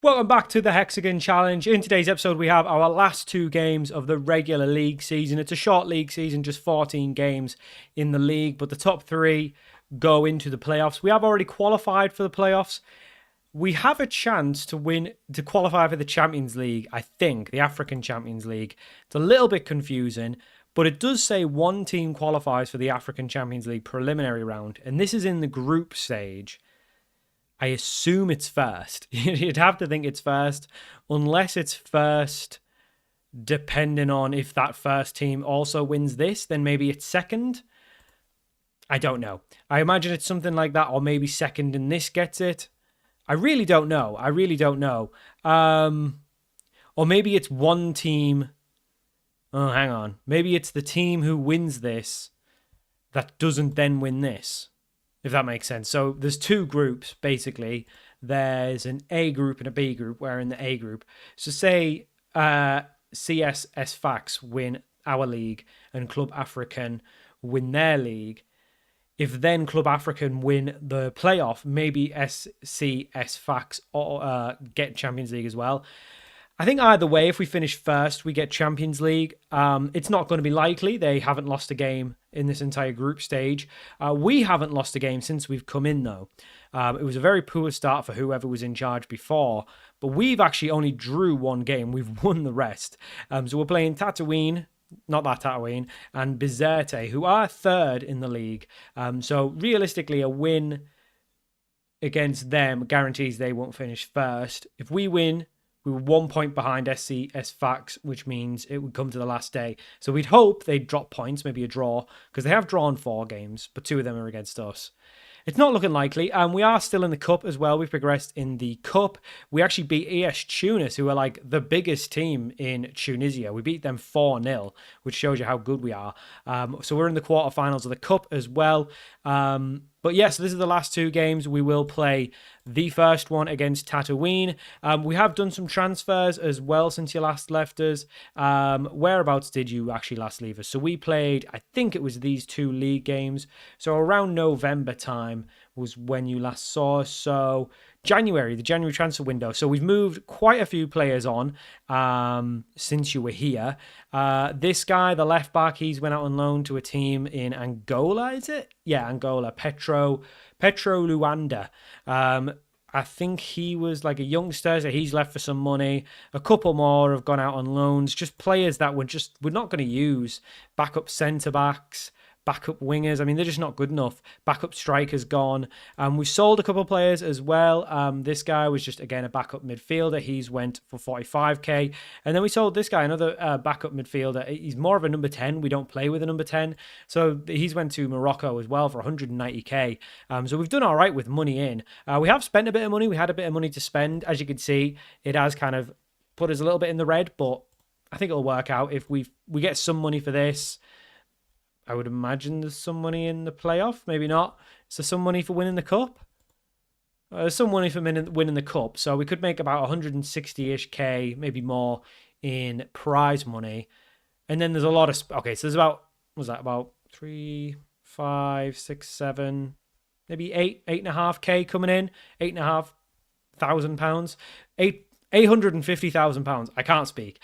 Welcome back to the Hexagon Challenge. In today's episode, we have our last two games of the regular league season. It's a short league season, just 14 games in the league, but the top three go into the playoffs. We have already qualified for the playoffs. We have a chance to qualify for the Champions League, I think, the African Champions League. It's a little bit confusing, but it does say one team qualifies for the African Champions League preliminary round, and this is in the group stage. I assume it's first. You'd have to think it's first, unless it's first, depending on if that first team also wins this, then maybe it's second. I don't know. I imagine it's something like that, or maybe second and this gets it. I really don't know. Or maybe it's one team. Oh, hang on. Maybe it's the team who wins this that doesn't then win this, if that makes sense. So there's two groups, basically. There's an A group and a B group. We're in the A group. So say CSS Fax win our league and Club African win their league. If then Club African win the playoff, maybe SCS Fax or get Champions League as well. I think either way, if we finish first, we get Champions League. It's not going to be likely. They haven't lost a game in this entire group stage. We haven't lost a game since we've come in, though. It was a very poor start for whoever was in charge before, but we've actually only drew one game. We've won the rest. So we're playing Tatooine, not that Tatooine, and Bizerte, who are third in the league. So realistically, a win against them guarantees they won't finish first. If we win, we were 1 point behind SCS Fax, which means it would come to the last day. So we'd hope they'd drop points, maybe a draw, because they have drawn 4 games, but 2 of them are against us. It's not looking likely. We are still in the Cup as well. We've progressed in the Cup. We actually beat ES Tunis, who are like the biggest team in Tunisia. We beat them 4-0, which shows you how good we are. So we're in the quarterfinals of the Cup as well. But yes, this is the last 2 games. We will play the first one against Tatooine. We have done some transfers as well since you last left us. Whereabouts did you actually last leave us? So we played, I think it was these 2 league games. So around November time was when you last saw us. So the January transfer window. So we've moved quite a few players on since you were here. This guy, the left back, he's went out on loan to a team in Angola, is it? Yeah, Angola. Petro Luanda. I think he was like a youngster, so he's left for some money. A couple more have gone out on loans. Just players that we're not going to use. Backup centre-backs, backup wingers. I mean, they're just not good enough. Backup strikers gone. We sold a couple of players as well. This guy was just, again, a backup midfielder. He's went for 45k. And then we sold this guy, another backup midfielder. He's more of a number 10. We don't play with a number 10. So he's went to Morocco as well for 190k. So we've done all right with money in. We have spent a bit of money. We had a bit of money to spend. As you can see, it has kind of put us a little bit in the red, but I think it'll work out. If we get some money for this, I would imagine there's some money in the playoff. Maybe not. Is there some money for winning the cup? There's some money for winning the cup. So we could make about 160-ish K, maybe more, in prize money. And then there's a lot of... Okay, so there's about... What was that? About 3, 5, 6, 7... Maybe 8.5 K coming in. £8,500. £850,000. I can't speak.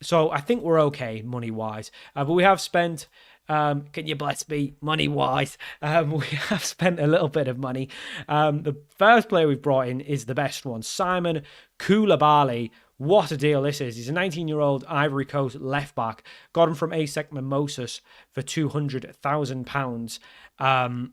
So I think we're okay money-wise. But we have spent, can you bless me, money-wise? We have spent a little bit of money. The first player we've brought in is the best one, Simon Koulibaly. What a deal this is. He's a 19-year-old Ivory Coast left-back. Got him from ASEC Mimosas for £200,000.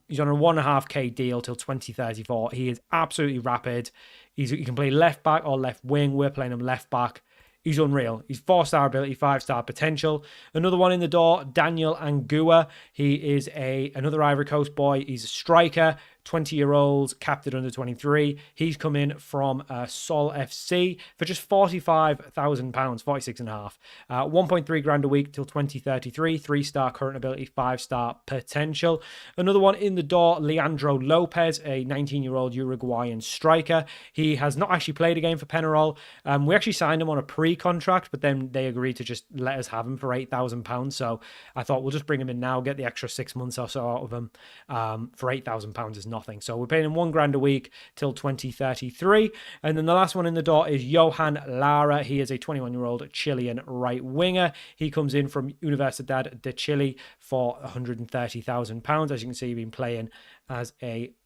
He's on a 1.5k deal till 2034. He is absolutely rapid. He can play left-back or left wing. We're playing him left-back. He's unreal. He's 4-star ability, 5-star potential. Another one in the door, Daniel Angua. He is another Ivory Coast boy. He's a striker, 20-year-old, captain under 23. He's come in from Sol FC for just £45,000, 46 and a half. 1.3 grand a week till 2033. 3-star current ability, 5-star potential. Another one in the door, Leandro Lopez, a 19-year-old Uruguayan striker. He has not actually played a game for Penarol. We actually signed him on a pre-contract, but then they agreed to just let us have him for £8,000. So I thought we'll just bring him in now, get the extra 6 months or so out of him. For £8,000 is nothing. So we're paying him $1,000 a week till 2033. And then the last one in the door is Johan Lara. He is a 21-year-old Chilean right winger. He comes in from Universidad de Chile for £130,000. As you can see, he's been playing as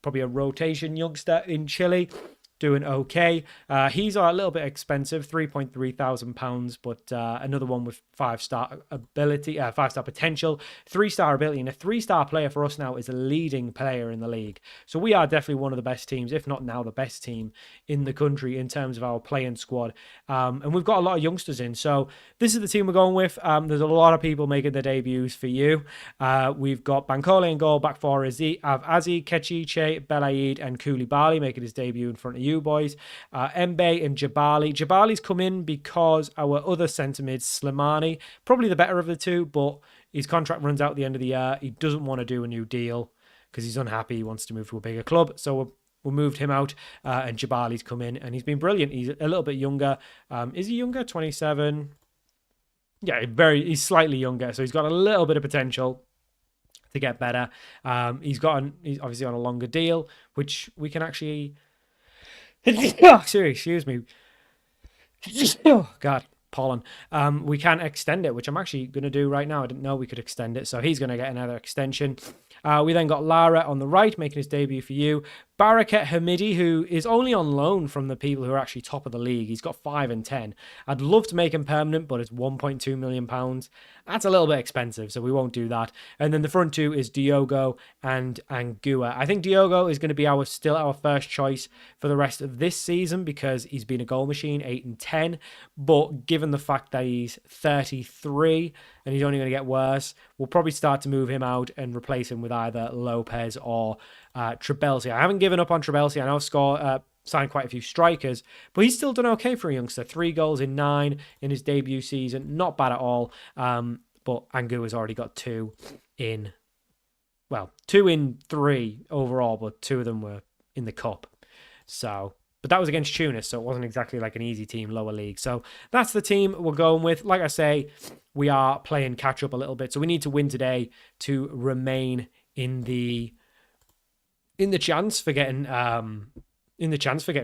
probably a rotation youngster in Chile. Doing okay. He's a little bit expensive, £3,300, but another one with 5-star ability, 5-star potential, 3-star ability, and a 3-star player for us now is a leading player in the league. So we are definitely one of the best teams, if not now the best team in the country in terms of our playing squad. And we've got a lot of youngsters in. So this is the team we're going with. There's a lot of people making their debuts for you. We've got Bankole in goal, back four Azi, Kechiche, Belaid, and Koulibaly making his debut in front of you boys. Mbe and Jabali. Jabali's come in because our other centre mid, Slimani, probably the better of the two, but his contract runs out at the end of the year. He doesn't want to do a new deal because he's unhappy. He wants to move to a bigger club. So we moved him out, and Jabali's come in, and he's been brilliant. He's a little bit younger. Is he younger? 27. Yeah, he's slightly younger, so he's got a little bit of potential to get better. He's obviously on a longer deal, which we can actually. Excuse me. Oh, God, pollen. We can extend it, which I'm actually going to do right now. I didn't know we could extend it, so he's going to get another extension. We then got Lara on the right, making his debut for you. Barakat Hamidi, who is only on loan from the people who are actually top of the league. He's got 5 and 10. I'd love to make him permanent, but it's £1.2 million. That's a little bit expensive, so we won't do that. And then the front two is Diogo and Angua. I think Diogo is going to be still our first choice for the rest of this season because he's been a goal machine, 8 and 10. But given the fact that he's 33 and he's only going to get worse, we'll probably start to move him out and replace him with either Lopez or Trebelsi. I haven't given up on Trebelsi. I know signed quite a few strikers, but he's still done okay for a youngster. 3 goals in 9 in his debut season. Not bad at all. But Angu has already got 2 in 3 overall, but 2 of them were in the cup. But that was against Tunis, so it wasn't exactly like an easy team, lower league. So that's the team we're going with. Like I say, we are playing catch up a little bit, so we need to win today to remain in the chance for getting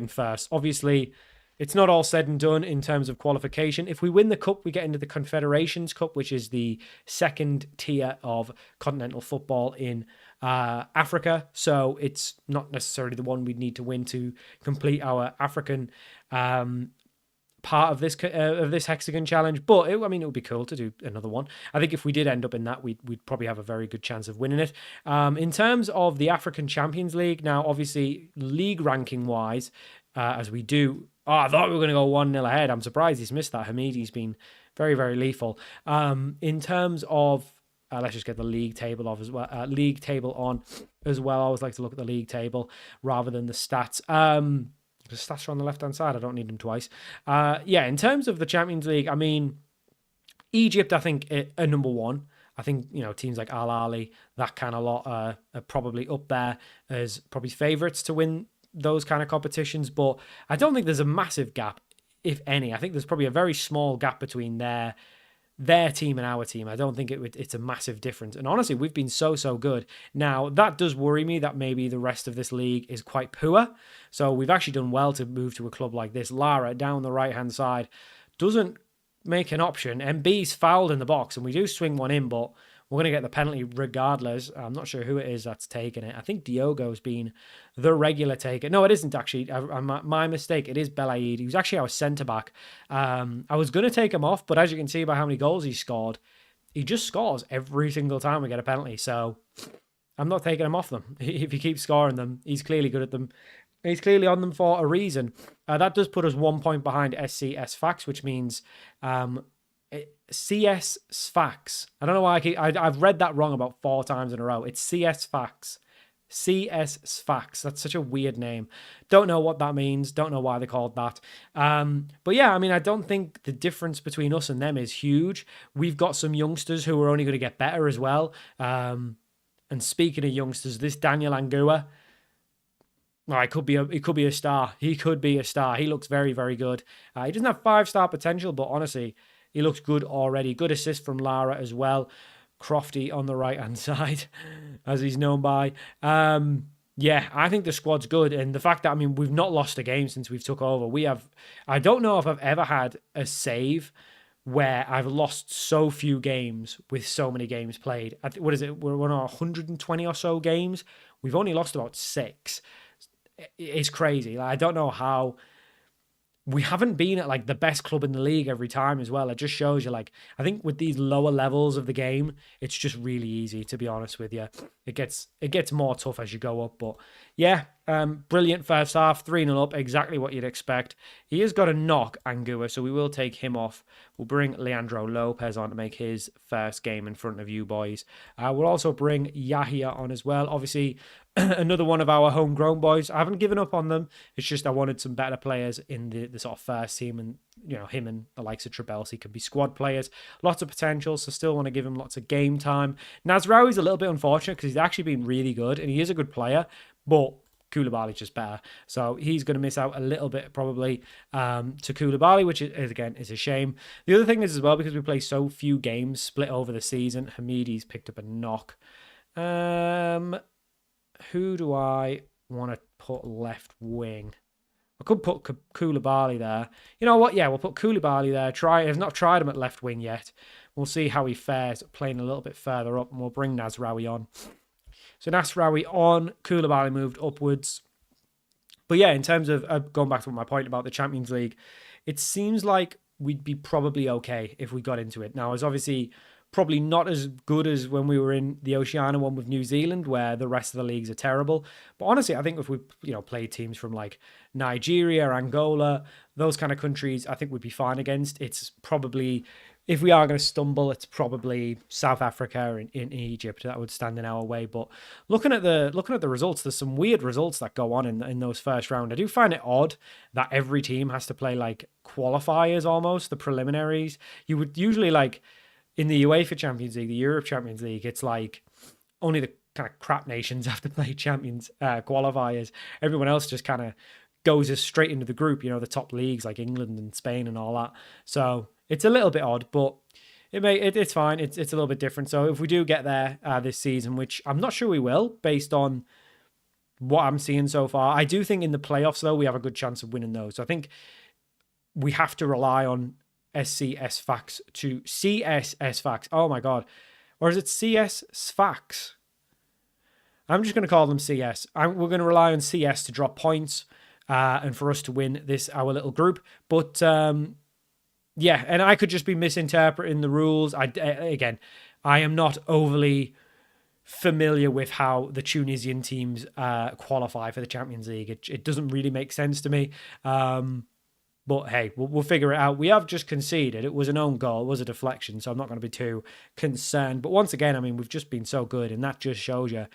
first. Obviously, it's not all said and done in terms of qualification. If we win the cup, we get into the Confederations Cup, which is the second tier of continental football in Africa. So it's not necessarily the one we'd need to win to complete our African part of this Hexagon challenge, but it would be cool to do another one. I think if we did end up in that, we'd probably have a very good chance of winning it. In terms of the African Champions League, now obviously league ranking wise, as we do. I thought we were going to go 1-0 ahead. I'm surprised he's missed that. Hamidi's been very, very lethal. In terms of let's just get the league table on as well. I always like to look at the league table rather than the stats. The stats are on the left-hand side. I don't need them twice. In terms of the Champions League, I mean, Egypt, I think, are number 1. I think, teams like Al Ahly, that kind of lot are probably up there as probably favourites to win those kind of competitions. But I don't think there's a massive gap, if any. I think there's probably a very small gap between their team and our team. I don't think it's a massive difference. And honestly, we've been so good. Now, that does worry me that maybe the rest of this league is quite poor. So we've actually done well to move to a club like this. Lara, down the right-hand side, doesn't make an option. MB's fouled in the box, and we do swing one in, but we're going to get the penalty regardless. I'm not sure who it is that's taken it. I think Diogo's been the regular taker. No, it isn't actually. My mistake. It is Belaid. He was actually our centre-back. I was going to take him off, but as you can see by how many goals he scored, he just scores every single time we get a penalty. So I'm not taking him off them. If he keeps scoring them, he's clearly good at them. He's clearly on them for a reason. That does put us 1 point behind SCS Fax, which means CS Fax. I don't know why I've read that wrong about 4 times in a row. It's CS Fax. CS Fax. That's such a weird name. Don't know what that means. Don't know why they called that. But yeah, I mean, I don't think the difference between us and them is huge. We've got some youngsters who are only going to get better as well. And speaking of youngsters, this Daniel Angua, it could be a star. He could be a star. He looks very, very good. He doesn't have 5-star potential, but honestly, he looks good already. Good assist from Lara as well. Crofty on the right-hand side, as he's known by. Yeah, I think the squad's good, and the fact that we've not lost a game since we've took over. We have. I don't know if I've ever had a save where I've lost so few games with so many games played. What is it? We're on 120 or so games. We've only lost about 6. It's crazy. Like, I don't know how we haven't been at like the best club in the league every time as well. It just shows you, like, I think with these lower levels of the game, it's just really easy, to be honest with you. It gets more tough as you go up. But yeah, brilliant first half, 3-0 up, exactly what you'd expect. He has got a knock, Angua, so we will take him off. We'll bring Leandro Lopez on to make his first game in front of you boys. We'll also bring Yahya on as well. Obviously, another one of our homegrown boys. I haven't given up on them. It's just I wanted some better players in the sort of first team, and him and the likes of Trabelsi can be squad players. Lots of potential, so still want to give him lots of game time. Nasraowi's a little bit unfortunate because he's actually been really good, and he is a good player, but Koulibaly's just better. So he's going to miss out a little bit probably to Koulibaly, which is, again, is a shame. The other thing is as well, because we play so few games split over the season, Hamidi's picked up a knock. Who do I want to put left wing? I could put Koulibaly there. You know what? Yeah, we'll put Koulibaly there. I've not tried him at left wing yet. We'll see how he fares playing a little bit further up, and we'll bring Nasraoui on. So Nasraoui on, Koulibaly moved upwards. But yeah, in terms of going back to my point about the Champions League, it seems like we'd be probably okay if we got into it. Now, it's obviously probably not as good as when we were in the Oceania one with New Zealand, where the rest of the leagues are terrible. But honestly, I think if we played teams from like Nigeria, Angola, those kind of countries, I think we'd be fine against. It's probably, if we are going to stumble, it's probably South Africa and in Egypt that would stand in our way. But looking at the results, there's some weird results that go on in those first round. I do find it odd that every team has to play like qualifiers almost, the preliminaries. You would usually, like, in the UEFA Champions League, the Europe Champions League, it's like only the kind of crap nations have to play champions qualifiers. Everyone else just kind of goes straight into the group, the top leagues like England and Spain and all that. So it's a little bit odd, but it's fine. It's a little bit different. So if we do get there this season, which I'm not sure we will, based on what I'm seeing so far, I do think in the playoffs, though, we have a good chance of winning those. So I think we have to rely on SCS Fax to CSS Fax. Oh my God. Or is it CS Fax? I'm just going to call them CS. We're going to rely on CS to drop points and for us to win our little group. But yeah, and I could just be misinterpreting the rules. Again, I am not overly familiar with how the Tunisian teams qualify for the Champions League. It doesn't really make sense to me. But hey, we'll figure it out. We have just conceded. It was an own goal. It was a deflection, so I'm not going to be too concerned. But once again, we've just been so good, and that just shows you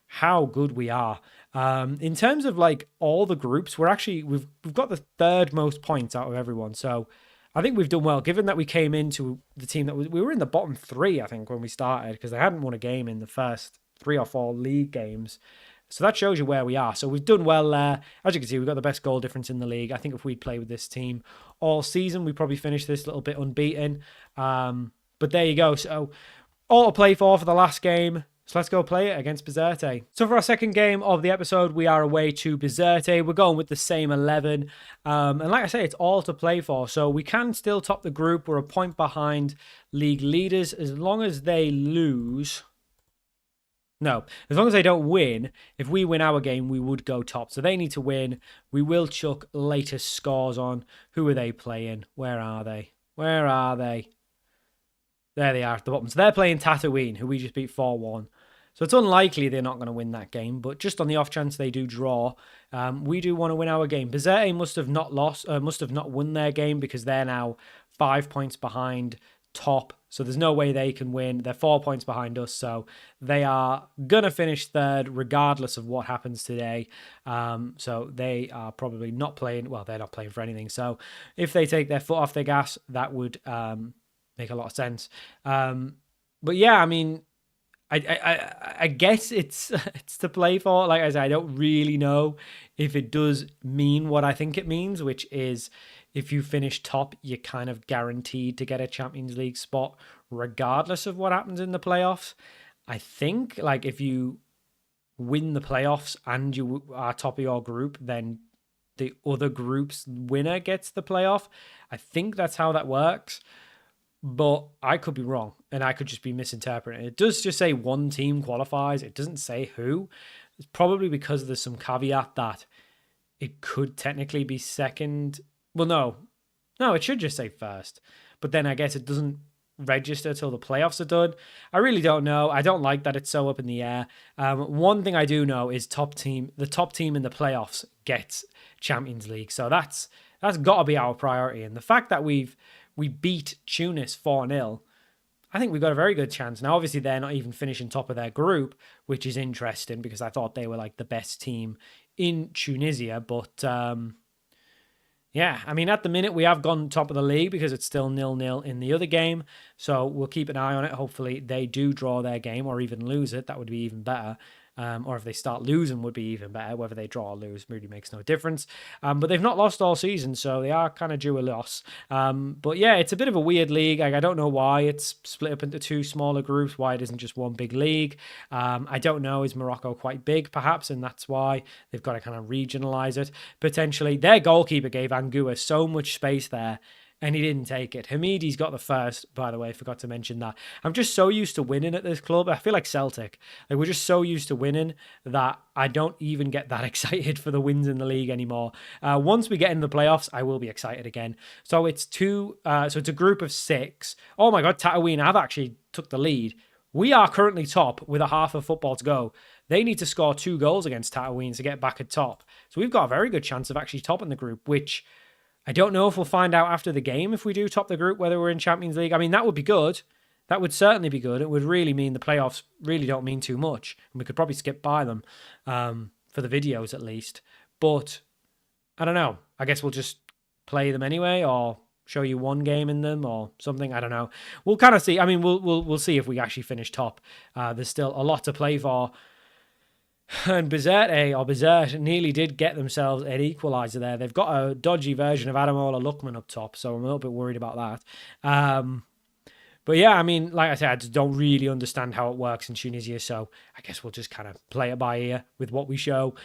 how good we are. In terms of like all the groups, we've got the third most points out of everyone. So I think we've done well, given that we came into the team that we were in the bottom 3, I think, when we started, because they hadn't won a game in the first 3 or 4 league games. So that shows you where we are. So we've done well there. As you can see, we've got the best goal difference in the league. I think if we'd play with this team all season, we'd probably finish this little bit unbeaten. But there you go. So all to play for the last game. So let's go play it against Bizerte. So for our second game of the episode, we are away to Bizerte. We're going with the same 11. And like I say, it's all to play for. So we can still top the group. We're a point behind league leaders. As long as they lose... No, as long as they don't win, if we win our game, we would go top. So they need to win. We will chuck latest scores on. Who are they playing? Where are they? Where are they? There they are at the bottom. So they're playing Tatooine, who we just beat 4-1. So it's unlikely they're not going to win that game. But just on the off chance they do draw, we do want to win our game. Bizerte must have not won their game, because they're now 5 points behind top. So there's no way they can win. They're 4 points behind us, so they are going to finish third regardless of what happens today. So they are probably not playing. Well, they're not playing for anything. So if they take their foot off the gas, that would make a lot of sense. But yeah, I guess it's to play for. Like I said, I don't really know if it does mean what I think it means, which is if you finish top, you're kind of guaranteed to get a Champions League spot regardless of what happens in the playoffs. I think, like, if you win the playoffs and you are top of your group, then the other group's winner gets the playoff. I think that's how that works, but I could be wrong and I could just be misinterpreting. It does just say one team qualifies. It doesn't say who. It's probably because there's some caveat that it could technically be second. Well, no, it should just say first. But then I guess it doesn't register till the playoffs are done. I really don't know. I don't like that it's so up in the air. One thing I do know is the top team in the playoffs gets Champions League. So that's got to be our priority. And the fact that we beat Tunis 4-0, I think we've got a very good chance. Now, obviously, they're not even finishing top of their group, which is interesting because I thought they were like the best team in Tunisia. But yeah, I mean, at the minute, we have gone top of the league because it's still 0-0 in the other game. So we'll keep an eye on it. Hopefully, they do draw their game or even lose it. That would be even better. Or if they start losing would be even better. Whether they draw or lose really makes no difference. But they've not lost all season, so they are kind of due a loss. But yeah, it's a bit of a weird league. Like, I don't know why it's split up into two smaller groups, why it isn't just one big league. I don't know. Is Morocco quite big, perhaps, and that's why they've got to kind of regionalize it? Potentially. Their goalkeeper gave Angua so much space there, and he didn't take it. Hamidi's got the first, by the way, forgot to mention that. I'm just so used to winning at this club. I feel like Celtic. Like, we're just so used to winning that I don't even get that excited for the wins in the league anymore. Once we get in the playoffs, I will be excited again. So it's a group of 6. Oh my God, Tatooine have actually took the lead. We are currently top with a half of football to go. They need to score 2 goals against Tatooine to get back at top. So we've got a very good chance of actually topping the group, which I don't know if we'll find out after the game if we do top the group, whether we're in Champions League. I mean, that would be good. That would certainly be good. It would really mean the playoffs really don't mean too much. And we could probably skip by them for the videos at least. But I don't know. I guess we'll just play them anyway or show you one game in them or something. I don't know. We'll kind of see. I mean, we'll see if we actually finish top. There's still a lot to play for. And Bizerte nearly did get themselves an equaliser there. They've got a dodgy version of Ademola Lookman up top, so I'm a little bit worried about that. But yeah, I mean, like I said, I just don't really understand how it works in Tunisia, so I guess we'll just kind of play it by ear with what we show.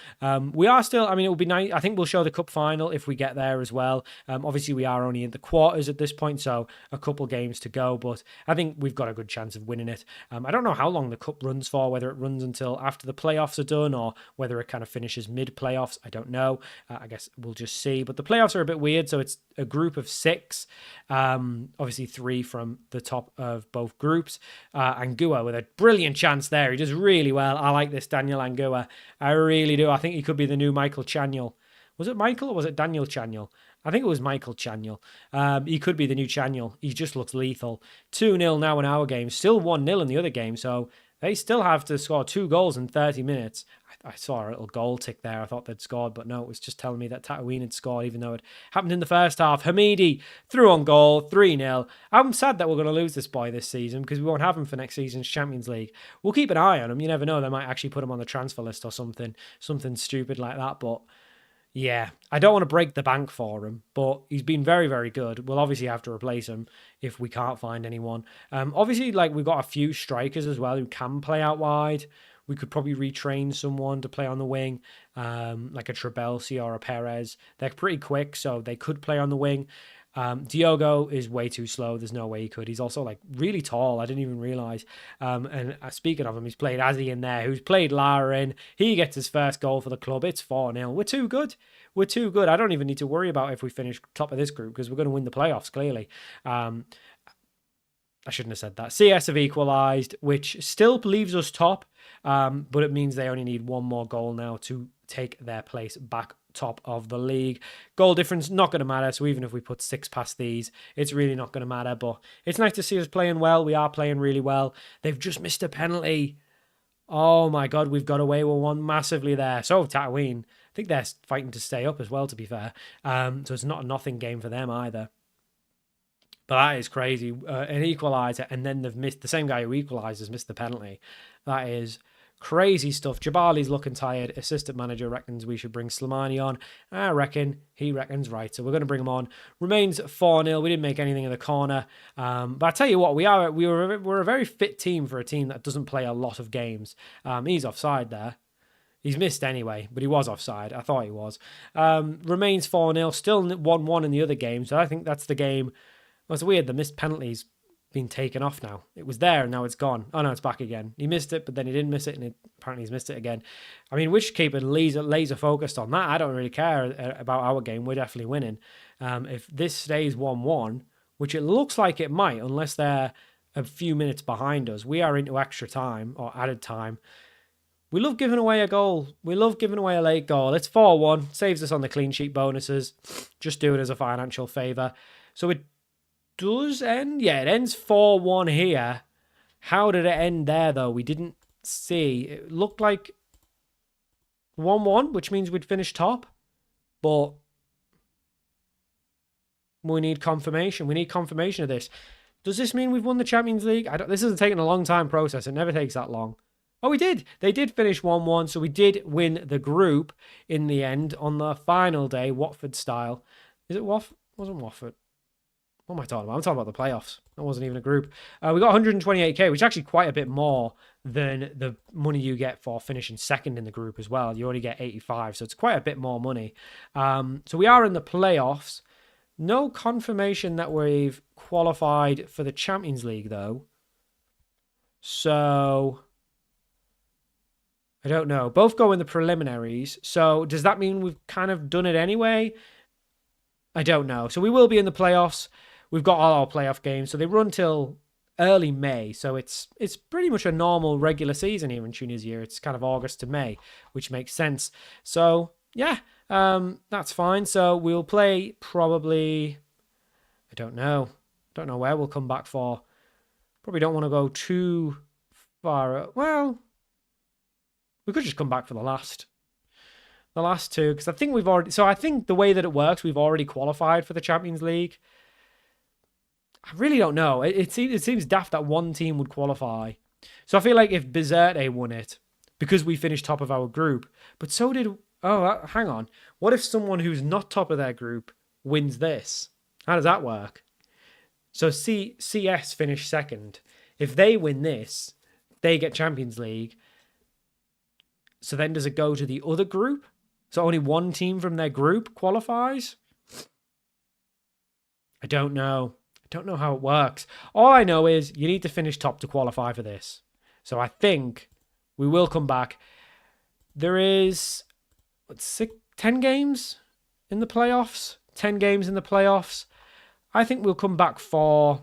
We are still, I mean, it will be nice. I think we'll show the cup final if we get there as well. Obviously, we are only in the quarters at this point, so a couple games to go, but I think we've got a good chance of winning it. I don't know how long the cup runs for, whether it runs until after the playoffs are done or whether it kind of finishes mid-playoffs. I don't know. I guess we'll just see. But the playoffs are a bit weird, so it's a group of 6. Obviously, 3 from the top of both groups. Angua with a brilliant chance there. He does really well. I like this Daniel Angua. I really do. I think he could be the new Michael Chaniel. Was it Michael or was it Daniel Chaniel? I think it was Michael Chaniel. He could be the new Chaniel. He just looks lethal. 2-0 now in our game. Still 1-0 in the other game. So they still have to score 2 goals in 30 minutes. I saw a little goal tick there. I thought they'd scored, but no, it was just telling me that Tatooine had scored, even though it happened in the first half. Hamidi threw on goal, 3-0. I'm sad that we're going to lose this boy this season because we won't have him for next season's Champions League. We'll keep an eye on him. You never know. They might actually put him on the transfer list or something stupid like that. But yeah, I don't want to break the bank for him, but he's been very, very good. We'll obviously have to replace him if we can't find anyone. Obviously, like, we've got a few strikers as well who can play out wide. We could probably retrain someone to play on the wing, like a Trebelsi or a Perez. They're pretty quick, so they could play on the wing. Diogo is way too slow. There's no way he could. He's also like really tall. I didn't even realize. And speaking of him, he's played Azzy in there, who's played Lara in. He gets his first goal for the club. It's 4-0. We're too good. We're too good. I don't even need to worry about if we finish top of this group because we're going to win the playoffs, clearly. I shouldn't have said that. CS have equalised, which still leaves us top, but it means they only need one more goal now to take their place back top of the league. Goal difference, not going to matter, so even if we put 6 past these, it's really not going to matter, but it's nice to see us playing well. We are playing really well. They've just missed a penalty. Oh my God, we've got away with one massively there. So have Tatooine. I think they're fighting to stay up as well, to be fair. So it's not a nothing game for them either. But that is crazy. An equaliser, and then they've missed, the same guy who equalises missed the penalty. That is crazy stuff. Jabali's looking tired. Assistant manager reckons we should bring Slimani on. I reckon he reckons right. So we're going to bring him on. Remains 4-0. We didn't make anything in the corner. But I tell you what, we're a very fit team for a team that doesn't play a lot of games. He's offside there. He's missed anyway, but he was offside. I thought he was. Remains 4-0, still 1-1 in the other game. So I think that's the game. Well, it's weird. The missed penalty's been taken off now. It was there and now it's gone. Oh no, it's back again. He missed it, but then he didn't miss it, and apparently he's missed it again. I mean, which keeper laser focused on that? I don't really care about our game. We're definitely winning. If this stays 1-1, which it looks like it might, unless they're a few minutes behind us, we are into extra time or added time. We love giving away a goal. We love giving away a late goal. It's 4-1. Saves us on the clean sheet bonuses. Just do it as a financial favour. So it does end. Yeah, it ends 4-1 here. How did it end there, though? We didn't see. It looked like 1-1, which means we'd finish top. But we need confirmation. We need confirmation of this. Does this mean we've won the Champions League? This hasn't taken a long time process. It never takes that long. Oh, we did. They did finish 1-1, so we did win the group in the end on the final day, Watford style. Is it Watford? It wasn't Watford. What am I talking about? I'm talking about the playoffs. That wasn't even a group. We got 128k, which is actually quite a bit more than the money you get for finishing second in the group as well. You only get 85, so it's quite a bit more money. So we are in the playoffs. No confirmation that we've qualified for the Champions League, though. So I don't know. Both go in the preliminaries. So does that mean we've kind of done it anyway? I don't know. So we will be in the playoffs. We've got all our playoff games. So they run till early May. So it's pretty much a normal regular season here in Tunisia. It's kind of August to May, which makes sense. So yeah, that's fine. So we'll play probably, I don't know where we'll come back for. Probably don't want to go too far. Well, we could just come back for the last two, because I think we've already... So I think the way that it works, we've already qualified for the Champions League. I really don't know. It seems daft that one team would qualify. So I feel like if Bizerte won it, because we finished top of our group, but so did... Oh, hang on. What if someone who's not top of their group wins this? How does that work? So CS finished second. If they win this, they get Champions League. So then does it go to the other group? So only one team from their group qualifies? I don't know. I don't know how it works. All I know is you need to finish top to qualify for this. So I think we will come back. There is 10 games in the playoffs. 10 games in the playoffs. I think we'll come back I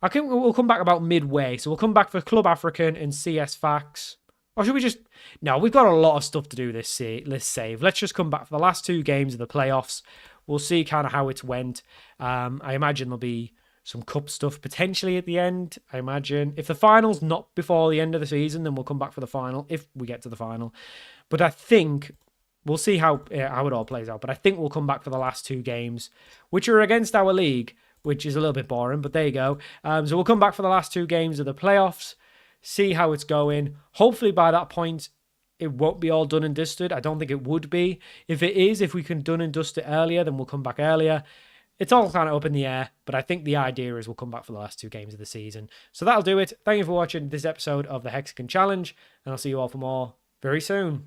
think we'll come back about midway. So we'll come back for Club African and CS Fax. Or should we just... No, we've got a lot of stuff to do this save. Let's just come back for the last two games of the playoffs. We'll see kind of how it's went. I imagine there'll be some cup stuff potentially at the end, I imagine. If the final's not before the end of the season, then we'll come back for the final, if we get to the final. But I think... We'll see how it all plays out. But I think we'll come back for the last two games, which are against our league, which is a little bit boring, but there you go. So we'll come back for the last two games of the playoffs. See how it's going. Hopefully by that point, it won't be all done and dusted. I don't think it would be. If it is, if we can done and dust it earlier, then we'll come back earlier. It's all kind of up in the air, but I think the idea is we'll come back for the last two games of the season. So that'll do it. Thank you for watching this episode of the Hexagon Challenge, and I'll see you all for more very soon.